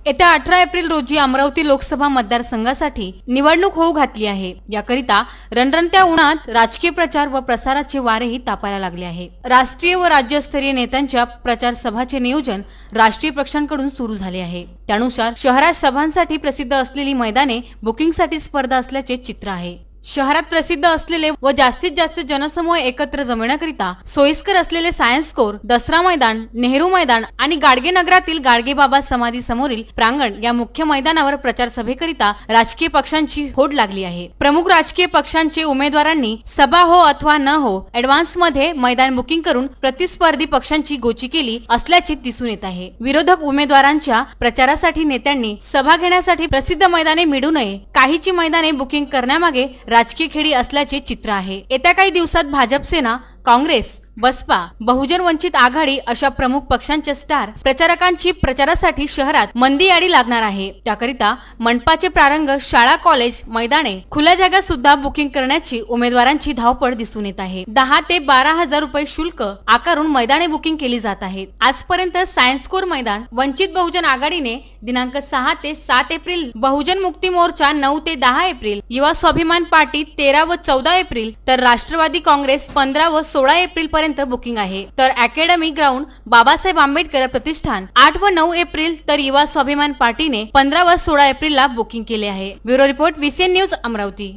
येत्या 18 एप्रिल रोजी अमरावती लोकसभा मतदारसंघासाठी निवडणूक होऊ घातली आहे। याकरिता रणरणत्या उन्हात राजकीय प्रचार व प्रसाराचे वारेही तापायला लागले आहे। राष्ट्रीय व राज्यस्तरीय नेत्यांच्या प्रचार सभाचे नियोजन राष्ट्रीय पक्षांकडून सुरू झाले आहे। त्यानुसार शहरात सभांसाठी प्रसिद्ध असलेली मैदाने बुकिंगसाठी स्पर्धा असल्याचे चित्र आहे। शहरात प्रसिद्ध असलेले व जास्तीत जास्त जनसमूह एकत्र जमण्याकरिता सोयीस्कर असलेले सायन्स कोर, दसरा मैदान, नेहरू मैदान आणि गाडगे नगरातील गाडगे बाबा समाधी समोरील प्रांगण या मुख्य मैदानावर प्रचार सभेकरिता राजकीय पक्षांची होड लागली आहे। प्रमुख राजकीय पक्षांचे उमेदवारांनी सभा हो अथवा न हो ऍडव्हान्स मध्ये मैदान बुकिंग करून प्रतिस्पर्धी पक्षांची गोची केली असल्याचे दिसून येत आहे। विरोधक उमेदवारांच्या प्रचारासाठी नेत्यांनी सभा घेण्यासाठी प्रसिद्ध मैदाने मिळू नये, काहीची मैदाने बुकिंग करण्यामागे राजकीय खेळी असल्याचे चित्र आहे। येत्या काही दिवसात भाजप सेना, काँग्रेस, बसपा, बहुजन वंचित आघाडी अशा प्रमुख पक्षांच्या स्टार प्रचारकांची प्रचारासाठी शहरात मंदी याडी लागणार आहे। त्याकरिता मनपाचे प्रारंग, शाळा, कॉलेज, मैदाने, खुल्या जागा सुद्धा बुकिंग करण्याची उमेदवारांची धावपळ दिसून येत आहे। 10 ते 12,000 रुपये शुल्क आकारून मैदाने बुकिंग केली जात आहेत। आजपर्यंत सायन्स कोर मैदान वंचित बहुजन आघाडीने दिनांक 6 ते 7 एप्रिल, बहुजन मुक्ती मोर्चा 9 ते 10 एप्रिल, युवा स्वाभिमान पार्टी 13 व 14 एप्रिल, तर राष्ट्रवादी काँग्रेस 15 व 16 एप्रिल पर्यंत बुकिंग आहे। तर अकॅडमी ग्राउंड, बाबासाहेब आंबेडकर प्रतिष्ठान 8 व 9 एप्रिल, तर युवा स्वाभिमान पार्टीने 15 व 16 एप्रिलला बुकिंग केले आहे। Bureau report, VCN news, Amravati.